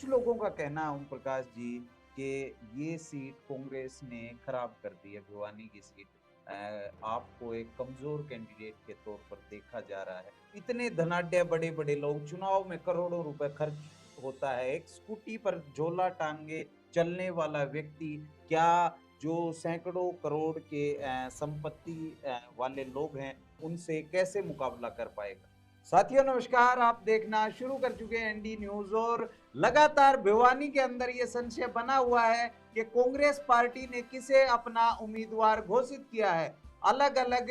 कुछ लोगों का कहना है ओम प्रकाश जी कि ये सीट कांग्रेस ने खराब कर दी है, भिवानी की सीट। आपको एक कमजोर कैंडिडेट के तौर पर देखा जा रहा है। इतने धनाढ्य बड़े बड़े लोग, चुनाव में करोड़ों रुपए खर्च होता है, एक स्कूटी पर झोला टांगे चलने वाला व्यक्ति क्या जो सैकड़ों करोड़ के संपत्ति वाले लोग हैं, उनसे कैसे मुकाबला कर पाएगा। साथियों नमस्कार, आप देखना शुरू कर चुके हैं एनडी न्यूज। और लगातार भिवानी के अंदर यह संशय बना हुआ है कि कांग्रेस पार्टी ने किसे अपना उम्मीदवार घोषित किया है। अलग अलग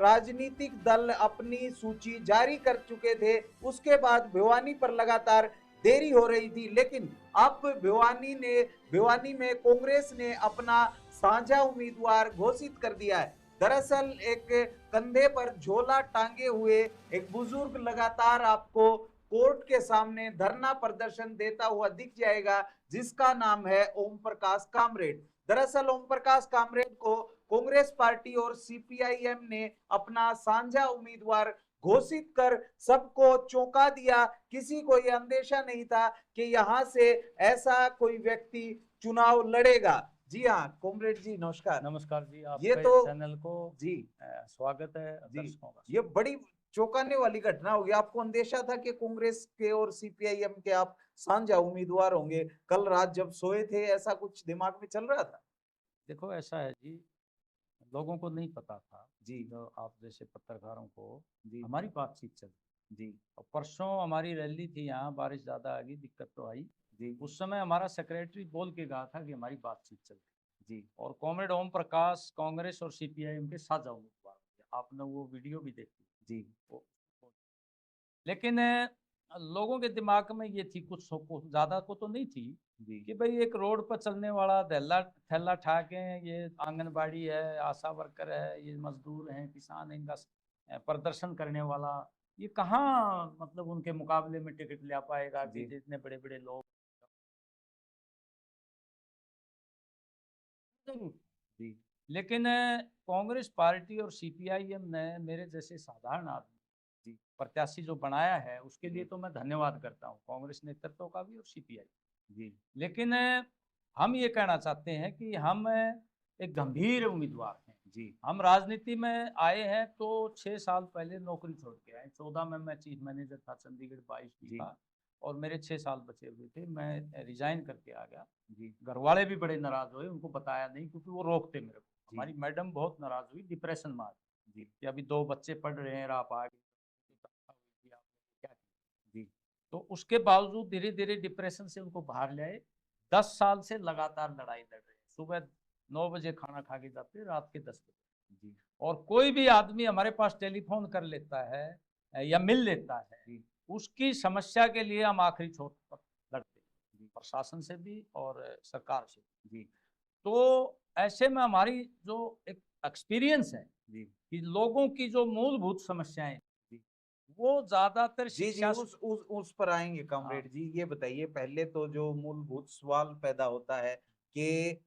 राजनीतिक दल अपनी सूची जारी कर चुके थे, उसके बाद भिवानी पर लगातार देरी हो रही थी, लेकिन अब भिवानी में कांग्रेस ने अपना साझा उम्मीदवार घोषित कर दिया है। दरअसल एक कंधे पर झोला टांगे हुए एक बुजुर्ग लगातार आपको कोर्ट के सामने धरना प्रदर्शन देता हुआ दिख जाएगा, जिसका नाम है ओम प्रकाश कामरेड। दरअसल ओम प्रकाश कामरेड को कांग्रेस पार्टी और सीपीआईएम ने अपना साझा उम्मीदवार घोषित कर सबको चौंका दिया। किसी को यह अंदेशा नहीं था कि यहां से ऐसा कोई व्यक्ति चुनाव लड़ेगा। जी हाँ कॉमरेड जी, नमस्कार। नमस्कार जी, ये आपके तो चैनल को जी स्वागत है जी दर्शकों का। ये बड़ी चौंकाने वाली घटना होगी। आपको अंदेशा था कि कांग्रेस के और सीपीआईएम के आप साझा उम्मीदवार होंगे? कल रात जब सोए थे ऐसा कुछ दिमाग में चल रहा था? देखो ऐसा है जी, लोगों को नहीं पता था, जी जो आप जैसे पत्रकारों को जी हमारी बातचीत चली। जी और परसों हमारी रैली थी यहाँ, बारिश ज़्यादा आ गई, दिक्कत तो आई। जी उस समय हमारा सेक्रेटरी बोल के कहा था कि हमारी बातचीत चल रही। जी और कॉमरेड ओम प्रकाश कांग्रेस और सीपीआईएम के साझा उम्मीदवार थे। आपने वो वीडियो भी देखी। जी वो- लेकिन लोगों के दिमाग में ये थी, कुछ ज़्यादा को तो नहीं थी, जी कि भाई एक रोड पर चलने वाला थैला थैला ठाके, ये आंगनबाड़ी है, आशा वर्कर है, ये मजदूर हैं, किसान हैं, इनका प्रदर्शन करने वाला, ये कहाँ मतलब उनके मुकाबले में टिकट ले पाएगा कि जी जितने बड़े बड़े लोग। जरूर। जी लेकिन कांग्रेस पार्टी और सीपीआईएम ने मेरे जैसे साधारण आदमी जी प्रत्याशी जो बनाया है, उसके लिए जी तो मैं धन्यवाद करता हूँ कांग्रेस नेतृत्व का भी और सीपीआई। जी लेकिन हम ये कहना चाहते हैं कि हम एक गंभीर उम्मीदवार हैं। जी हम राजनीति में आए हैं तो 6 साल पहले नौकरी छोड़ के आए। 14 में मैं चीफ मैनेजर था चंडीगढ़ 22 जी का, और मेरे 6 साल बचे हुए थे, मैं रिजाइन करके आ गया। जी घर वाले भी बड़े नाराज हुए, उनको बताया नहीं क्योंकि वो रोकते मेरे को। जी हमारी मैडम बहुत नाराज हुई, डिप्रेशन में आ गई जी कि अभी 2 बच्चे पढ़ रहे हैं, आप आ गए, क्या किया। जी तो उसके बावजूद धीरे धीरे डिप्रेशन से उनको बाहर ले आए। 10 साल से लगातार लड़ाई लड़ रहे हैं। सुबह 9 बजे खाना खा के जाते, रात के 10 बजे। जी और कोई भी आदमी हमारे पास टेलीफोन कर लेता है या मिल लेता है, जी उसकी समस्या के लिए हम आखिरी छोर तक लड़ते हैं, जी प्रशासन से भी और सरकार से। जी तो ऐसे में हमारी जो एक एक्सपीरियंस है जी कि लोगों की जो मूलभूत समस्याएं, जी वो ज्यादातर जी जी शिक्षा। उस पर आएंगे हाँ, कॉमरेड जी। ये बताइए, पहले तो जो मूलभूत सवाल पैदा होता है कि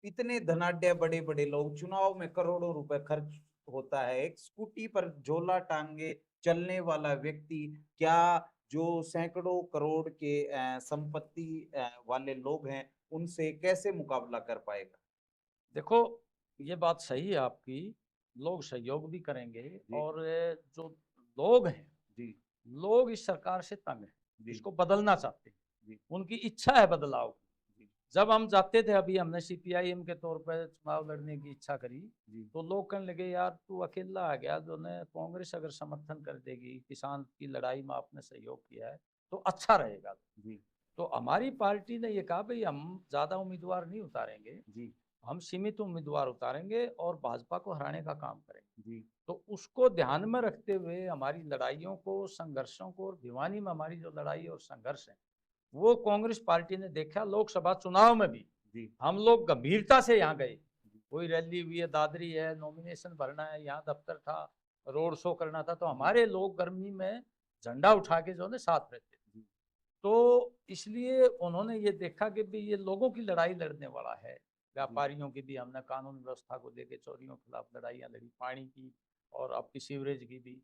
इतने धनाढ्य बड़े बड़े लोग, चुनाव में करोड़ों रुपए खर्च होता है, एक स्कूटी पर झोला टांगे चलने वाला व्यक्ति क्या जो सैकड़ों करोड़ के संपत्ति वाले लोग हैं, उनसे कैसे मुकाबला कर पाएगा। देखो ये बात सही है आपकी, लोग सहयोग भी करेंगे। जी और जो लोग हैं, जी लोग इस सरकार से तंग हैं, जी इसको बदलना चाहते हैं, जी उनकी इच्छा है बदलाव। जी जब हम जाते थे, अभी हमने सीपीआईएम के तौर पर चुनाव लड़ने की इच्छा करी, जी तो लोग कहने लगे यार तू अकेला आ गया, जो ने कांग्रेस अगर समर्थन कर देगी, किसान की लड़ाई में आपने सहयोग किया है तो अच्छा रहेगा। जी तो हमारी पार्टी ने ये कहा भाई हम ज्यादा उम्मीदवार नहीं उतारेंगे, जी हम सीमित उम्मीदवार उतारेंगे और भाजपा को हराने का काम करेंगे। जी तो उसको ध्यान में रखते हुए हमारी लड़ाइयों को, संघर्षों को, और भिवानी में हमारी जो लड़ाई और संघर्ष है, वो कांग्रेस पार्टी ने देखा। लोकसभा चुनाव में भी जी हम लोग गंभीरता से यहाँ गए। कोई रैली हुई है, दादरी है, नॉमिनेशन भरना है, यहाँ दफ्तर था, रोड शो करना था, तो जी हमारे लोग गर्मी में झंडा उठा के जो है साथ रहते थे। जी तो इसलिए उन्होंने ये देखा कि भी ये लोगों की लड़ाई लड़ने वाला है। जी व्यापारियों की भी हमने कानून व्यवस्था को लेकर चोरियों के खिलाफ लड़ाइयाँ लड़ी, पानी की और आपकी सीवरेज की भी।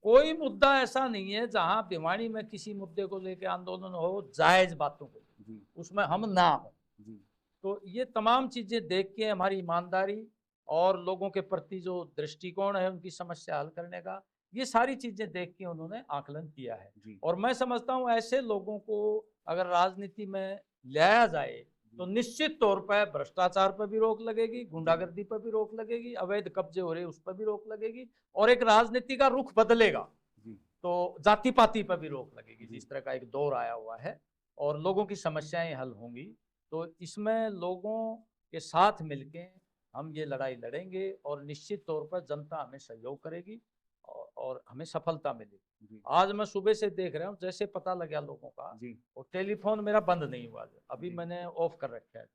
कोई मुद्दा ऐसा नहीं है जहां भिवानी में किसी मुद्दे को लेकर आंदोलन हो, जायज बातों को जी उसमें हम ना हो। जी तो ये तमाम चीजें देख के हमारी ईमानदारी और लोगों के प्रति जो दृष्टिकोण है उनकी समस्या हल करने का, ये सारी चीजें देख के उन्होंने आकलन किया है। जी और मैं समझता हूँ ऐसे लोगों को अगर राजनीति में लाया जाए तो निश्चित तौर पर भ्रष्टाचार पर भी रोक लगेगी, गुंडागर्दी पर भी रोक लगेगी, अवैध कब्जे हो रहे उस पर भी रोक लगेगी, और एक राजनीति का रुख बदलेगा। जी तो जाति पाति पर भी रोक लगेगी, जिस तरह का एक दौर आया हुआ है, और लोगों की समस्याएं हल होंगी। तो इसमें लोगों के साथ मिलके हम ये लड़ाई लड़ेंगे और निश्चित तौर पर जनता हमें सहयोग करेगी और हमें सफलता मिलेगी। जी आज मैं सुबह से देख रहा हूँ, जैसे पता लगा लोगों का, जी और टेलीफोन मेरा बंद नहीं हुआ, अभी जी मैंने ऑफ कर रखा है,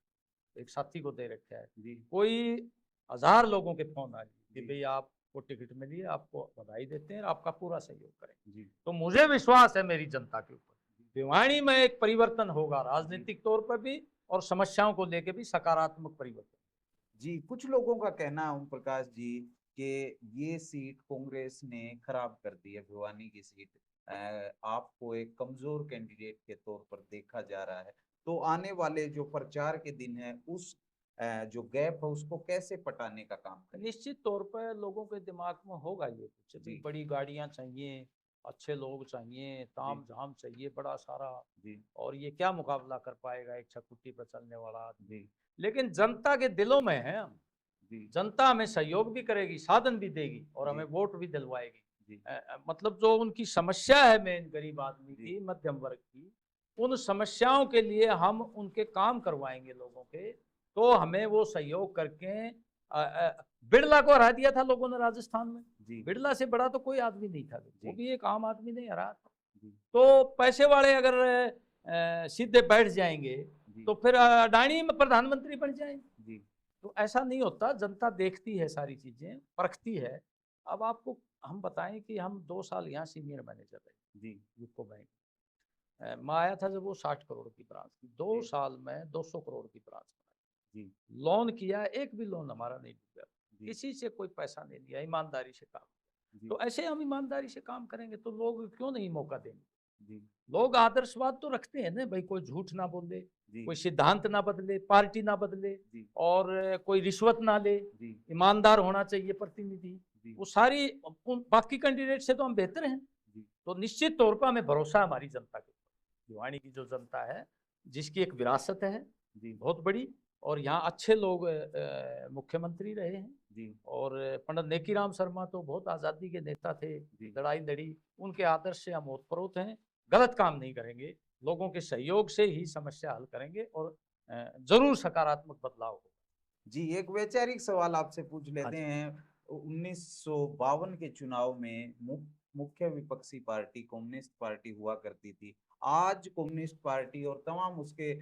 एक साथी को दे रखा है। जी कोई 1000 लोगों के फोन आ गए कि जी भाई आपको टिकट मिली है, आपको बधाई देते हैं, आपका पूरा सहयोग करें। जी तो मुझे विश्वास है मेरी जनता के ऊपर, भिवानी में एक परिवर्तन होगा राजनीतिक तौर पर भी और समस्याओं को लेकर भी सकारात्मक परिवर्तन। जी, कुछ लोगों का कहना है ओम प्रकाश जी कि ये सीट कांग्रेस ने खराब कर दी है, भिवानी की सीट। आपको एक कमजोर कैंडिडेट के तौर पर देखा जा रहा है। तो आने वाले जो प्रचार के दिन है उस जो गैप है उसको कैसे पटाने का काम करें? निश्चित तौर पर लोगों के दिमाग में होगा ये कुछ भी, जी बड़ी गाड़ियां चाहिए, अच्छे लोग चाहिए, ताम झाम चाहिए बड़ा सारा, जी और ये क्या मुकाबला कर पाएगा एक छकुट्टी पर चलने वाला आदमी। जी लेकिन जनता के दिलों में है हम, जी जनता हमें सहयोग भी करेगी, साधन भी देगी और जी हमें वोट भी दिलवाएगी। जी मतलब जो उनकी समस्या है मेन गरीब आदमी जी की, मध्यम वर्ग की, उन समस्याओं के लिए हम उनके काम करवाएंगे लोगों के। तो हमें वो सहयोग करके बिड़ला को हरा दिया था लोगों ने राजस्थान में, जी बिड़ला से बड़ा तो कोई आदमी नहीं था, वो जी भी एक आम आदमी नहीं हरा था। जी तो पैसे वाले अगर सीधे बैठ जाएंगे जी तो फिर अडानी में प्रधानमंत्री बन जाएंगे। जी तो ऐसा नहीं होता, जनता देखती है सारी चीजें, परखती है। अब आपको हम बताएं कि हम 2 साल यहाँ सीनियर मैनेजर रहे जी यूको बैंक। मैं आया था जब वो 60 करोड़ की ब्रांच थी, 2 जी साल में 200 करोड़ की ब्रांच बनाई, जी लोन किया, एक भी लोन हमारा नहीं डूबा, जी किसी से कोई पैसा नहीं लिया, ईमानदारी से काम। जी तो ऐसे हम ईमानदारी से काम करेंगे तो लोग क्यों नहीं मौका देंगे। जी लोग आदर्शवाद तो रखते हैं ना भाई, कोई झूठ ना बोले, जी कोई सिद्धांत ना बदले, पार्टी ना बदले, जी और कोई रिश्वत ना ले, जी ईमानदार होना चाहिए प्रतिनिधि। जी वो सारी बाकी कैंडिडेट से तो हम बेहतर हैं। जी तो निश्चित तौर पर हमें भरोसा है हमारी जनता के ऊपर, भिवानी की जो जनता है, जिसकी एक विरासत है जी बहुत बड़ी, और यहाँ अच्छे लोग मुख्यमंत्री रहे हैं, जी और पंडित नेकीराम शर्मा तो बहुत आज़ादी के नेता थे, जी लड़ाई लड़ी, उनके आदर्श से हम ओतप्रोत हैं। गलत काम नहीं करेंगे, लोगों के सहयोग से ही समस्या हल करेंगे और जरूर सकारात्मक बदलाव होगा। जी, एक वैचारिक सवाल आपसे पूछ हाँ लेते जी। हैं। 1952 के चुनाव में मुख्य विपक्षी पार्टी कम्युनिस्ट पार्टी हुआ करती थी। आज कम्युनिस्ट पार्टी और तमाम उसके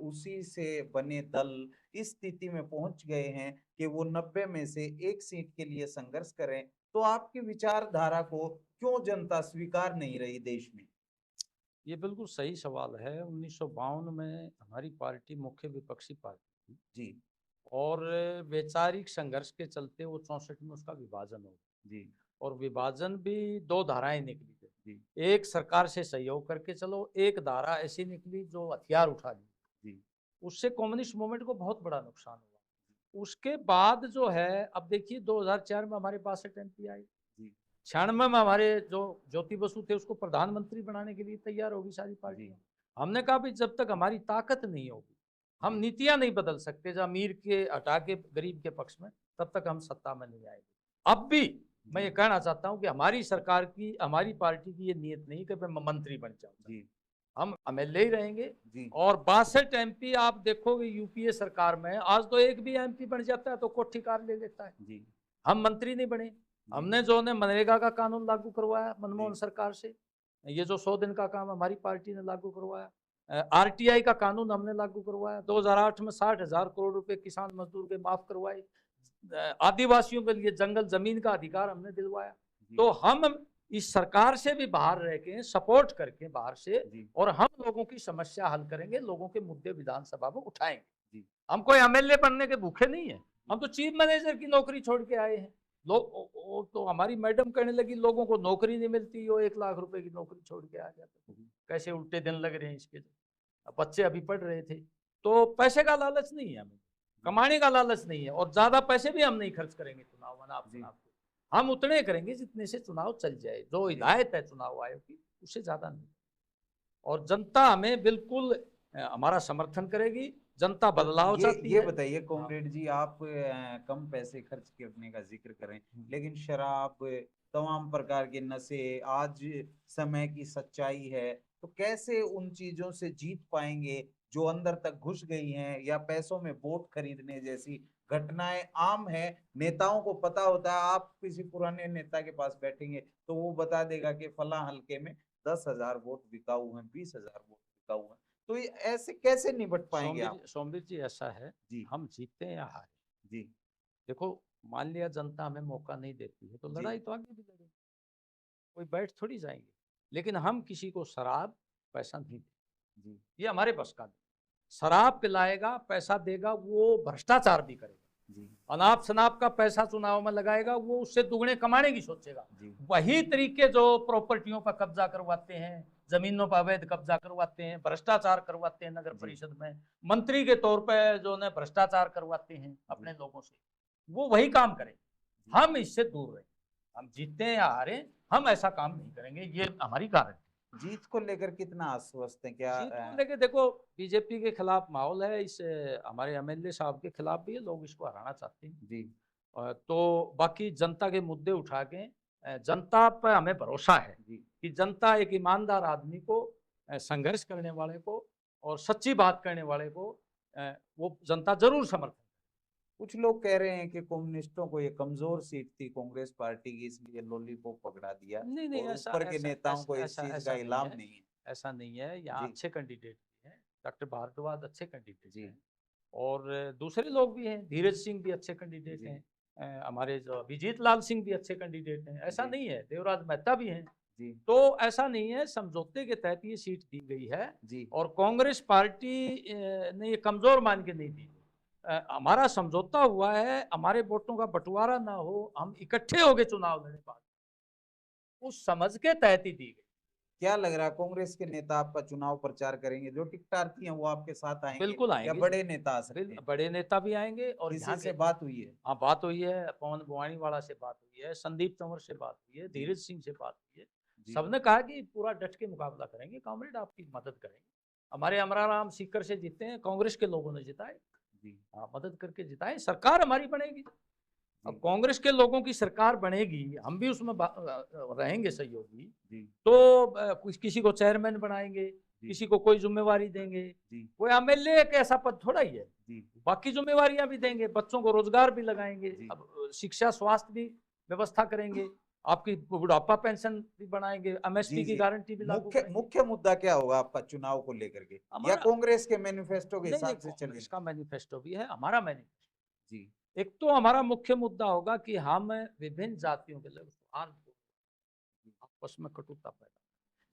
उसी से बने दल इस स्थिति में पहुंच गए हैं कि वो 90 में से एक सीट के लिए संघर्ष करें। तो आपकी विचारधारा को क्यों जनता स्वीकार नहीं रही देश में? ये बिल्कुल सही सवाल है। 1952 में हमारी पार्टी मुख्य विपक्षी पार्टी थी, जी और वैचारिक संघर्ष के चलते वो 64 में उसका विभाजन हो गया, जी और विभाजन भी 2 धाराएं निकली थी। जी एक सरकार से सहयोग करके चलो, एक धारा ऐसी निकली जो हथियार उठा ली। जी उससे कम्युनिस्ट मूवमेंट को बहुत बड़ा नुकसान हुआ। उसके बाद जो है, अब देखिए 2004 में हमारे 62 MP आई, जी 96 में हमारे जो ज्योति बसु थे उसको प्रधानमंत्री बनाने के लिए तैयार होगी सारी पार्टियां। हमने कहा भी जब तक हमारी ताकत नहीं होगी, हम जी नीतियां नहीं बदल सकते, जब अमीर के हटा के गरीब के पक्ष में, तब तक हम सत्ता में नहीं आएंगे। अब भी मैं ये कहना चाहता हूं कि हमारी सरकार की, हमारी पार्टी की ये नीयत नहीं कि मैं मंत्री बन जाऊं, जी हम MLA ही रहेंगे। जी और 62 MP आप देखोगे यूपीए सरकार में, आज तो एक भी MP बन जाता है तो कोठी कार ले लेता है। जी हम मंत्री नहीं बने। हमने जो ने मनरेगा का कानून लागू करवाया मनमोहन जी सरकार से, ये जो 100 दिन का काम हमारी पार्टी ने लागू करवाया, RTI का कानून हमने लागू करवाया, 2008 में 60,000 करोड़ रुपए किसान मजदूर के माफ करवाए, आदिवासियों के लिए जंगल जमीन का अधिकार हमने दिलवाया। जी तो हम इस सरकार से भी बाहर रह के, सपोर्ट करके बाहर से, जी और हम लोगों की समस्या हल करेंगे, लोगों के मुद्दे विधानसभा में उठाएंगे। जी हम कोई MLA बनने के भूखे नहीं है, हम तो चीफ मैनेजर की नौकरी छोड़ के आए हैं। वो तो हमारी मैडम कहने लगी लोगों को नौकरी नहीं मिलती, वो 1 लाख रुपए की नौकरी छोड़ के आ जाते, कैसे उल्टे दिन लग रहे हैं इसके। अब बच्चे अभी पढ़ रहे थे, तो पैसे का लालच नहीं है हमें, कमाने का लालच नहीं है, और ज्यादा पैसे भी हम नहीं खर्च करेंगे चुनाव अनाप शनाप को, हम उतने करेंगे जितने से चुनाव चल जाए, जो हिदायत है चुनाव आयोग की उससे ज्यादा नहीं। और जनता हमें बिल्कुल हमारा समर्थन करेगी, जनता बदलाव चाहती ये है। बताइए कॉमरेड जी, आप कम पैसे खर्च करने का जिक्र करें, लेकिन शराब, तमाम प्रकार के नशे आज समय की सच्चाई है, तो कैसे उन चीजों से जीत पाएंगे जो अंदर तक घुस गई हैं, या पैसों में वोट खरीदने जैसी घटनाएं आम है। नेताओं को पता होता है, आप किसी पुराने नेता के पास बैठेंगे तो वो बता देगा कि फला हल्के में 10,000 वोट बिकाऊ हैं, 20,000 वोट बिकाऊ हैं। तो ये ऐसे कैसे निपट पाएंगे आप? सोमवीर जी ऐसा है जी हम जीते या हारे, जी देखो मान लिया जनता हमें मौका नहीं देती है तो जी लड़ाई तो आगे भी लड़ेगी, कोई बैठ थोड़ी जाएंगे, लेकिन हम किसी को शराब पैसा नहीं देंगे, जी ये हमारे बस का नहीं। शराब पिलाएगा पैसा देगा वो भ्रष्टाचार भी करेगा, जी अनाप शनाप का पैसा चुनाव में लगाएगा, वो उससे दुगने कमाने की सोचेगा। जी वही तरीके जो प्रॉपर्टियों पर कब्जा करवाते हैं, जमीनों पर अवैध कब्जा करवाते हैं, भ्रष्टाचार करवाते हैं नगर परिषद में, मंत्री के तौर पर जो ने भ्रष्टाचार करवाते हैं अपने लोगों से, वो वही काम करें। हम इससे दूर रहें, हम जीते या हारे हम ऐसा काम नहीं करेंगे, ये हमारी गारंटी। जीत को लेकर कितना आश्वस्त हैं? क्या जीत को लेकर देखो बीजेपी के खिलाफ माहौल है, इस हमारे एमएलए साहब के खिलाफ भी है, लोग इसको हराना चाहते हैं जी तो बाकी जनता के मुद्दे उठा के जनता पर हमें भरोसा है जी कि जनता एक ईमानदार आदमी को, संघर्ष करने वाले को और सच्ची बात करने वाले को वो जनता जरूर समर्थन। कुछ लोग कह रहे हैं कि कम्युनिस्टों को ये कमजोर सीट थी कांग्रेस पार्टी की, इसलिए लॉलीपॉप पकड़ा दिया, नहीं नहीं, और ऐसा ऊपर के ऐसा नेताओं को इस ऐसा चीज ऐसा का नहीं इल्जाम है, नहीं है। ऐसा नहीं है, यहाँ जी अच्छे कैंडिडेट भी हैं, डॉक्टर भारद्वाज अच्छे कैंडिडेट जी हैं, और दूसरे लोग भी हैं, धीरज सिंह भी अच्छे कैंडिडेट जी हैं, हमारे जो विजीत लाल सिंह भी अच्छे कैंडिडेट हैं, ऐसा जी नहीं है, देवराज मेहता भी हैं, जी तो ऐसा नहीं है, समझौते के तहत ये सीट दी गई है जी और कांग्रेस पार्टी ने ये कमजोर मान के नहीं दी। हमारा समझौता हुआ है, हमारे वोटों का बंटवारा ना हो, हम इकट्ठे होके चुनाव लड़े, बात उस समझ के तहत ही दी गई। क्या लग रहा है, कांग्रेस के नेता आपका चुनाव प्रचार करेंगे? जो टिकटार्थी हैं वो आपके साथ आएंगे बिल्कुल या आएंगे, बड़े नेता आ सकते हैं? बड़े नेता भी आएंगे और किसी यहाँ से के, बात हुई है? हाँ बात हुई है, पवन गोवानीवाला से बात हुई है, संदीप तंवर से बात हुई है, जी धीरज सिंह से बात हुई है, जी सबने कहा कि पूरा डट के मुकाबला करेंगे, कॉमरेड आपकी मदद करेंगे। हमारे अमराराम सीकर से जीते हैं, कांग्रेस के लोगों ने जिताए, जी हाँ मदद करके जिताए, सरकार हमारी बनेगी। अब जी कांग्रेस के लोगों की सरकार बनेगी, हम भी उसमें रहेंगे सहयोगी, जी तो किसी को चेयरमैन बनाएंगे, जी किसी को कोई जिम्मेवारी देंगे, जी कोई एमएलए एक ऐसा पद थोड़ा ही है, जी बाकी जिम्मेवारियां भी देंगे, बच्चों को रोजगार भी लगाएंगे, जी अब शिक्षा स्वास्थ्य भी व्यवस्था करेंगे, आपकी बुढ़ापा पेंशन भी बनाएंगे, जी एमएसपी की जी गारंटी भी लागू मुख्य करेंगे। मुख्य मुद्दा क्या होगा आपका चुनाव को लेकर के, या हमारा कांग्रेस के मैनिफेस्टो के नहीं नहीं, हिसाब से चलेंगे? कांग्रेस का मैनिफेस्टो भी है, हमारा मैनिफेस्टो। जी एक तो हमारा मुख्य मुद्दा होगा कि हम विभिन्न जातियों के लोग आपस में कटुता पैदा,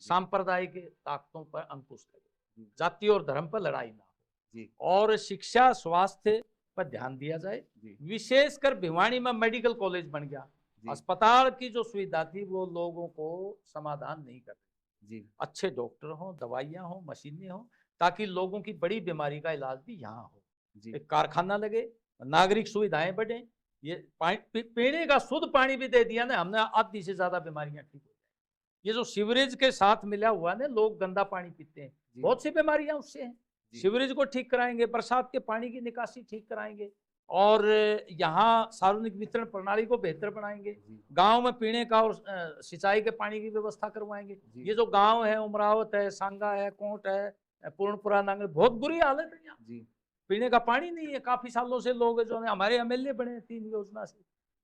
सांप्रदायिक ताकतों पर अंकुश लगे, जाति और धर्म पर लड़ाई ना हो, जी और शिक्षा स्वास्थ्य पर ध्यान दिया जाए। जी विशेषकर भिवानी में मेडिकल कॉलेज बन गया, जी अस्पताल की जो सुविधा थी वो लोगों को समाधान नहीं कर रही, जी अच्छे डॉक्टर हों, दवाइयाँ हों, मशीनें हों, ताकि लोगों की बड़ी बीमारी का इलाज भी यहाँ हो, जी एक कारखाना लगे, नागरिक सुविधाएं बढ़े, ये पीने का शुद्ध पानी भी दे दिया ना हमने, आधी से ज्यादा बीमारियां ठीक हो जाए। ये जो सीवरेज के साथ मिला हुआ ना, लोग गंदा पानी पीते हैं, बहुत सी बीमारियां उससे हैं, सीवरेज को ठीक कराएंगे, बरसात के पानी की निकासी ठीक कराएंगे, और यहाँ सार्वजनिक वितरण प्रणाली को बेहतर बनाएंगे, गांव में पीने का और सिंचाई के पानी की व्यवस्था करवाएंगे। ये जो गांव है, उमरावत है, सांगा है, कोंट है, पूर्णपुरा, नांगल, बहुत बुरी हालत है यहाँ, पीने का पानी नहीं है, काफी सालों से लोग जो है, हमारे एमएलए बने 3 योजना से,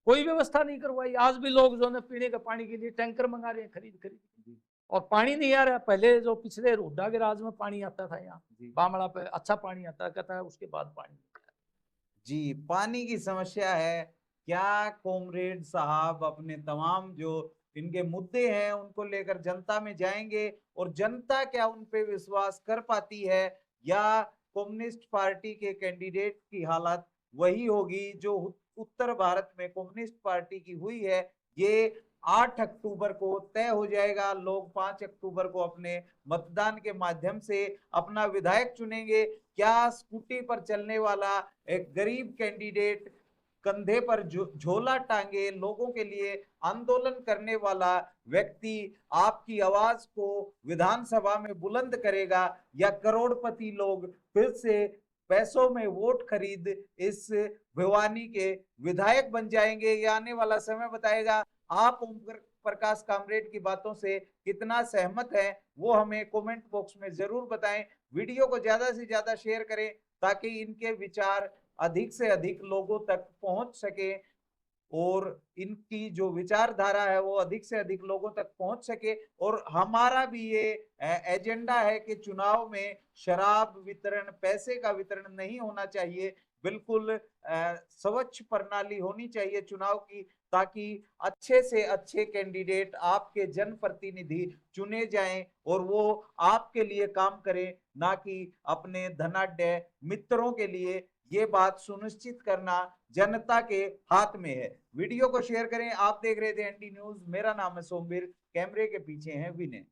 कोई व्यवस्था नहीं करवाई, आज भी लोग जो है पीने का पानी के लिए टैंकर मंगा रहे हैं खरीद खरीद, और पानी नहीं आ रहा। पहले जो पिछले हुड्डा के राज में पानी आता था यहाँ बामड़ा पे, अच्छा पानी आता कहता है, उसके बाद पानी नहीं आया। जी, पानी की समस्या है। क्या कॉमरेड साहब अपने तमाम जो इनके मुद्दे हैं उनको लेकर जनता में जाएंगे, और जनता क्या उन पे विश्वास कर पाती है, या कम्युनिस्ट पार्टी के कैंडिडेट की हालत वही होगी जो उत्तर भारत में कम्युनिस्ट पार्टी की हुई है, ये 8 अक्टूबर को तय हो जाएगा। लोग 5 अक्टूबर को अपने मतदान के माध्यम से अपना विधायक चुनेंगे। क्या स्कूटी पर चलने वाला एक गरीब कैंडिडेट, कंधे पर झोला टांगे लोगों के लिए आंदोलन करने वाला व्यक्ति आपकी आवाज को विधानसभा में बुलंद करेगा, या करोड़पति लोग फिर से पैसों में वोट खरीद इस भिवानी के विधायक बन जाएंगे? ये आने वाला समय बताएगा। आप ओम प्रकाश कामरेड की बातों से कितना सहमत है वो हमें कमेंट बॉक्स में जरूर बताएं। वीडियो को ज्यादा से ज्यादा शेयर करें ताकि इनके विचार अधिक से अधिक लोगों तक पहुंच सके और इनकी जो विचारधारा है वो अधिक से अधिक लोगों तक पहुंच सके। और हमारा भी ये एजेंडा है कि चुनाव में शराब वितरण, पैसे का वितरण नहीं होना चाहिए। बिल्कुल स्वच्छ प्रणाली होनी चाहिए चुनाव की, ताकि अच्छे से अच्छे कैंडिडेट आपके जनप्रतिनिधि चुने जाएं और वो आपके लिए काम करें, ना कि अपने धनाढ्य मित्रों के लिए। ये बात सुनिश्चित करना जनता के हाथ में है। वीडियो को शेयर करें। आप देख रहे थे एनडी न्यूज, मेरा नाम है सोमवीर, कैमरे के पीछे है विनय।